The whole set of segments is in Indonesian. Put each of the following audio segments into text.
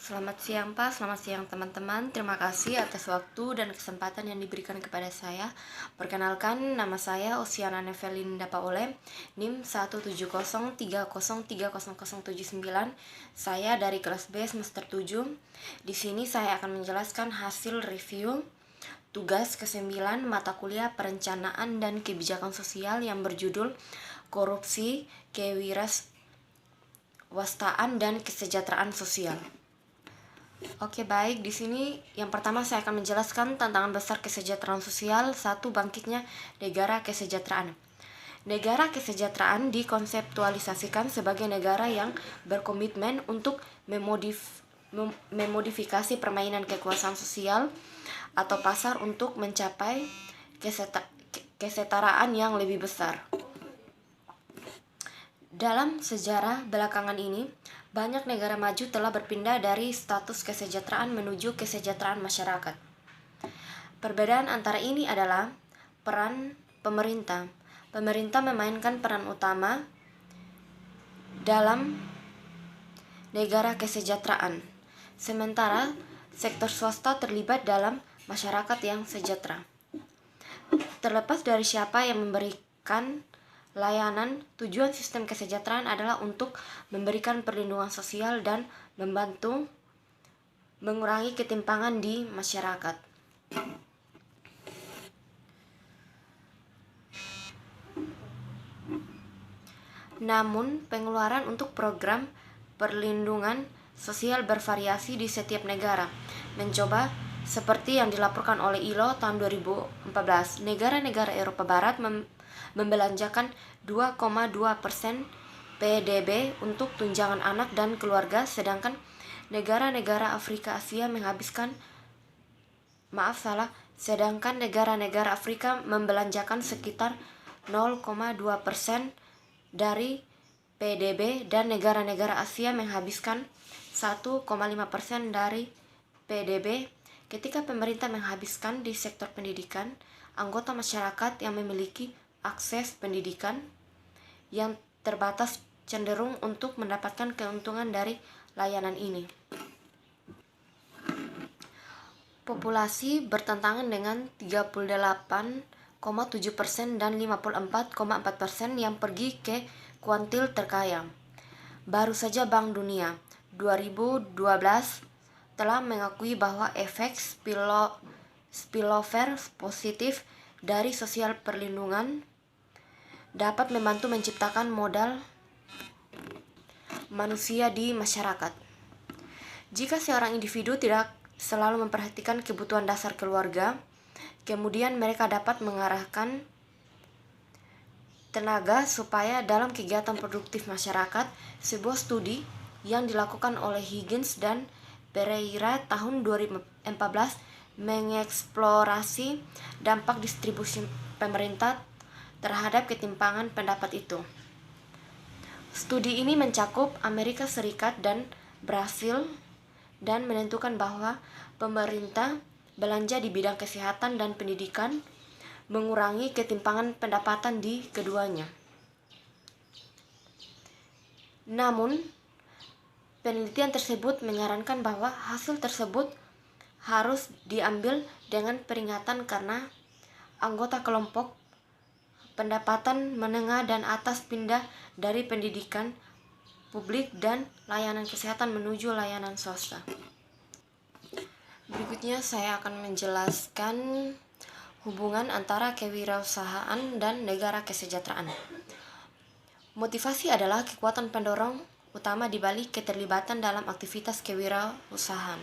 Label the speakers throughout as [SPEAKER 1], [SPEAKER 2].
[SPEAKER 1] Selamat siang Pak, selamat siang teman-teman. Terima kasih atas waktu dan kesempatan yang diberikan kepada saya. Perkenalkan, nama saya Oceana Nevelinda Paole, NIM 17030303079. Saya dari kelas B semester 7. Di sini saya akan menjelaskan hasil review tugas ke-9 mata kuliah Perencanaan dan Kebijakan Sosial yang berjudul Korupsi, Kewirausahaan dan Kesejahteraan Sosial. Oke, baik. Di sini yang pertama saya akan menjelaskan tantangan besar kesejahteraan sosial. Satu, bangkitnya negara kesejahteraan. Negara kesejahteraan dikonseptualisasikan sebagai negara yang berkomitmen untuk memodifikasi permainan kekuasaan sosial atau pasar untuk mencapai kesetaraan yang lebih besar. Dalam sejarah belakangan ini, banyak negara maju telah berpindah dari status kesejahteraan menuju kesejahteraan masyarakat. Perbedaan antara ini adalah peran pemerintah. Pemerintah memainkan peran utama dalam negara kesejahteraan, sementara sektor swasta terlibat dalam masyarakat yang sejahtera. Terlepas dari siapa yang memberikan layanan, tujuan sistem kesejahteraan adalah untuk memberikan perlindungan sosial dan membantu mengurangi ketimpangan di masyarakat. Namun, pengeluaran untuk program perlindungan sosial bervariasi di setiap negara. Mencoba seperti yang dilaporkan oleh ILO tahun 2014, negara-negara Eropa Barat membelanjakan 2,2% PDB untuk tunjangan anak dan keluarga, sedangkan negara-negara Afrika membelanjakan sekitar 0,2% dari PDB dan negara-negara Asia menghabiskan 1,5% dari PDB. Ketika pemerintah menghabiskan di sektor pendidikan, anggota masyarakat yang memiliki akses pendidikan yang terbatas cenderung untuk mendapatkan keuntungan dari layanan ini. Populasi bertentangan dengan 38,7% dan 54,4% yang pergi ke kuartil terkaya. Baru saja Bank Dunia 2012 telah mengakui bahwa efek spillover positif dari sosial perlindungan dapat membantu menciptakan modal manusia di masyarakat. Jika seorang individu tidak selalu memperhatikan kebutuhan dasar keluarga, kemudian mereka dapat mengarahkan tenaga supaya dalam kegiatan produktif masyarakat. Sebuah studi yang dilakukan oleh Higgins dan Pereira tahun 2014 mengeksplorasi dampak distribusi pemerintah terhadap ketimpangan pendapat itu. Studi ini mencakup Amerika Serikat dan Brasil dan menentukan bahwa pemerintah belanja di bidang kesehatan dan pendidikan mengurangi ketimpangan pendapatan di keduanya. Namun, penelitian tersebut menyarankan bahwa hasil tersebut harus diambil dengan peringatan karena anggota kelompok pendapatan menengah dan atas pindah dari pendidikan publik dan layanan kesehatan menuju layanan swasta. Berikutnya saya akan menjelaskan hubungan antara kewirausahaan dan negara kesejahteraan. Motivasi adalah kekuatan pendorong utama di balik keterlibatan dalam aktivitas kewirausahaan.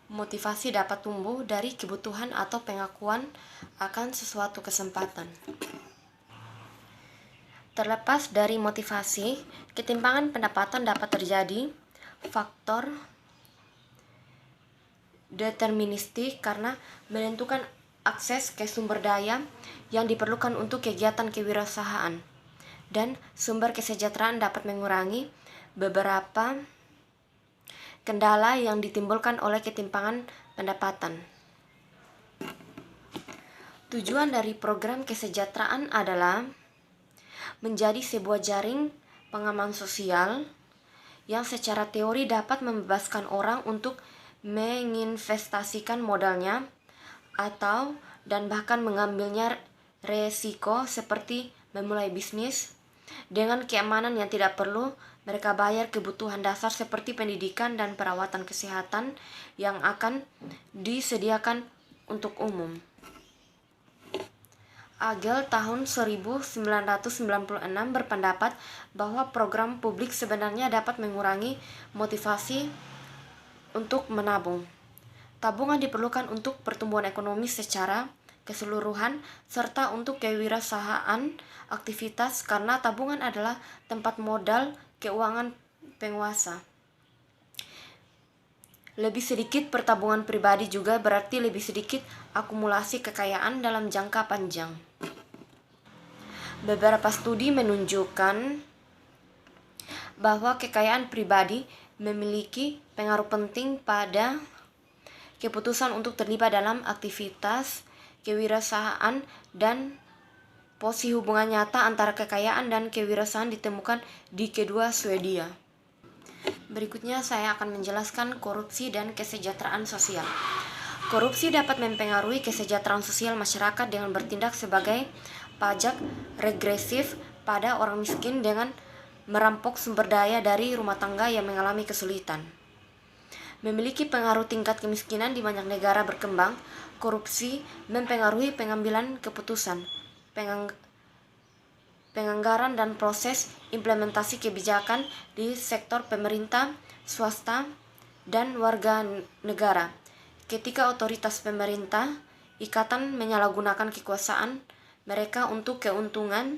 [SPEAKER 1] Motivasi dapat tumbuh dari kebutuhan atau pengakuan akan sesuatu kesempatan. Terlepas dari motivasi, ketimpangan pendapatan dapat terjadi. Faktor deterministik karena menentukan akses ke sumber daya yang diperlukan untuk kegiatan kewirausahaan, dan sumber kesejahteraan dapat mengurangi beberapa kendala yang ditimbulkan oleh ketimpangan pendapatan. Tujuan dari program kesejahteraan adalah menjadi sebuah jaring pengaman sosial yang secara teori dapat membebaskan orang untuk menginvestasikan modalnya atau dan bahkan mengambilnya resiko seperti memulai bisnis dengan keamanan yang tidak perlu mereka bayar kebutuhan dasar seperti pendidikan dan perawatan kesehatan yang akan disediakan untuk umum. Agel tahun 1996 berpendapat bahwa program publik sebenarnya dapat mengurangi motivasi untuk menabung. Tabungan diperlukan untuk pertumbuhan ekonomi secara keseluruhan serta untuk kewirausahaan aktivitas karena tabungan adalah tempat modal keuangan penguasa. Lebih sedikit pertabungan pribadi juga berarti lebih sedikit akumulasi kekayaan dalam jangka panjang. Beberapa studi menunjukkan bahwa kekayaan pribadi memiliki pengaruh penting pada keputusan untuk terlibat dalam aktivitas kewirausahaan dan posisi hubungan nyata antara kekayaan dan kewirausahaan ditemukan di kedua Swedia. Berikutnya saya akan menjelaskan korupsi dan kesejahteraan sosial. Korupsi dapat mempengaruhi kesejahteraan sosial masyarakat dengan bertindak sebagai pajak regresif pada orang miskin dengan merampok sumber daya dari rumah tangga yang mengalami kesulitan. Memiliki pengaruh tingkat kemiskinan di banyak negara berkembang, korupsi mempengaruhi pengambilan keputusan, penganggaran dan proses implementasi kebijakan di sektor pemerintah, swasta, dan warga negara. Ketika otoritas pemerintah, ikatan menyalahgunakan kekuasaan mereka untuk keuntungan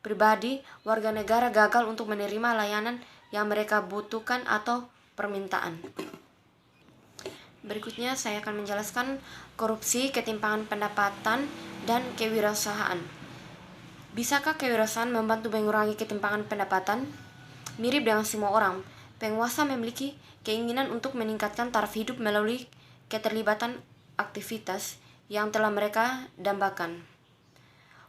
[SPEAKER 1] pribadi, warga negara gagal untuk menerima layanan yang mereka butuhkan atau permintaan. Berikutnya saya akan menjelaskan korupsi, ketimpangan pendapatan, dan kewirausahaan. Bisakah kewirausahaan membantu mengurangi ketimpangan pendapatan? Mirip dengan semua orang, penguasa memiliki keinginan untuk meningkatkan taraf hidup melalui keterlibatan aktivitas yang telah mereka dambakan.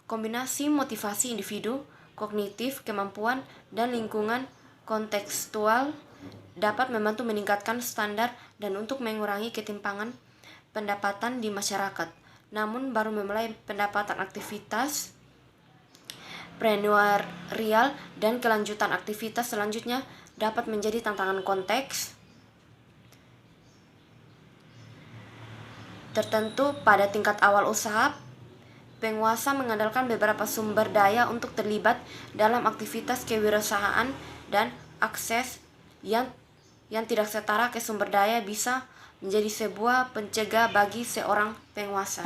[SPEAKER 1] Kombinasi motivasi individu, kognitif, kemampuan, dan lingkungan kontekstual dapat membantu meningkatkan standar dan untuk mengurangi ketimpangan pendapatan di masyarakat. Namun baru memulai pendapatan aktivitas prenuarial dan kelanjutan aktivitas selanjutnya dapat menjadi tantangan konteks tertentu pada tingkat awal usaha. Penguasa mengandalkan beberapa sumber daya untuk terlibat dalam aktivitas kewirausahaan dan akses yang tidak setara ke sumber daya bisa menjadi sebuah pencegah bagi seorang penguasa.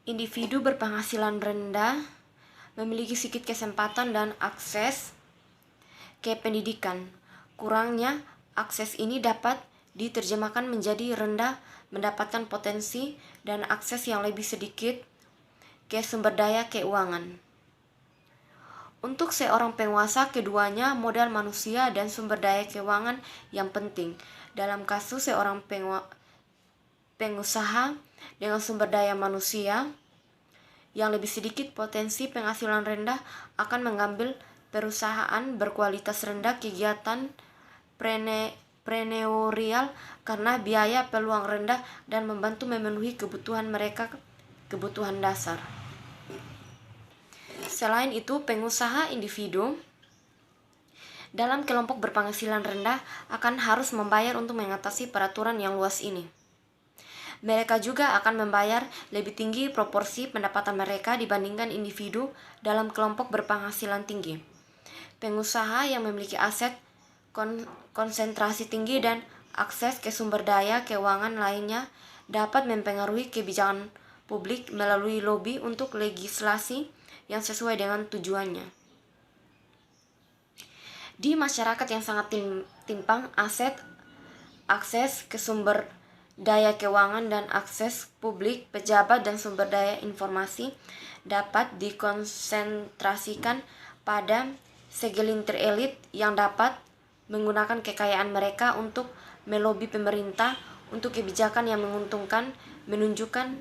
[SPEAKER 1] Individu berpenghasilan rendah memiliki sedikit kesempatan dan akses ke pendidikan. Kurangnya akses ini dapat diterjemahkan menjadi rendah mendapatkan potensi dan akses yang lebih sedikit ke sumber daya keuangan. Untuk seorang penguasa, keduanya modal manusia dan sumber daya keuangan yang penting. Dalam kasus seorang pengusaha dengan sumber daya manusia yang lebih sedikit potensi penghasilan rendah akan mengambil perusahaan berkualitas rendah kegiatan preneurial karena biaya peluang rendah dan membantu memenuhi kebutuhan mereka, kebutuhan dasar. Selain itu, pengusaha individu dalam kelompok berpenghasilan rendah akan harus membayar untuk mengatasi peraturan yang luas ini. Mereka juga akan membayar lebih tinggi proporsi pendapatan mereka dibandingkan individu dalam kelompok berpenghasilan tinggi. Pengusaha yang memiliki aset konsentrasi tinggi dan akses ke sumber daya keuangan lainnya dapat mempengaruhi kebijakan publik melalui lobi untuk legislasi yang sesuai dengan tujuannya. Di masyarakat yang sangat timpang, akses ke sumber daya keuangan dan akses publik, pejabat dan sumber daya informasi dapat dikonsentrasikan pada segelintir elit yang dapat menggunakan kekayaan mereka untuk melobi pemerintah untuk kebijakan yang menguntungkan, menunjukkan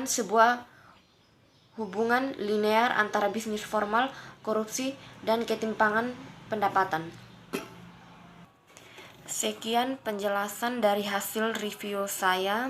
[SPEAKER 1] sebuah hubungan linear antara bisnis formal, korupsi, dan ketimpangan pendapatan. Sekian penjelasan dari hasil review saya.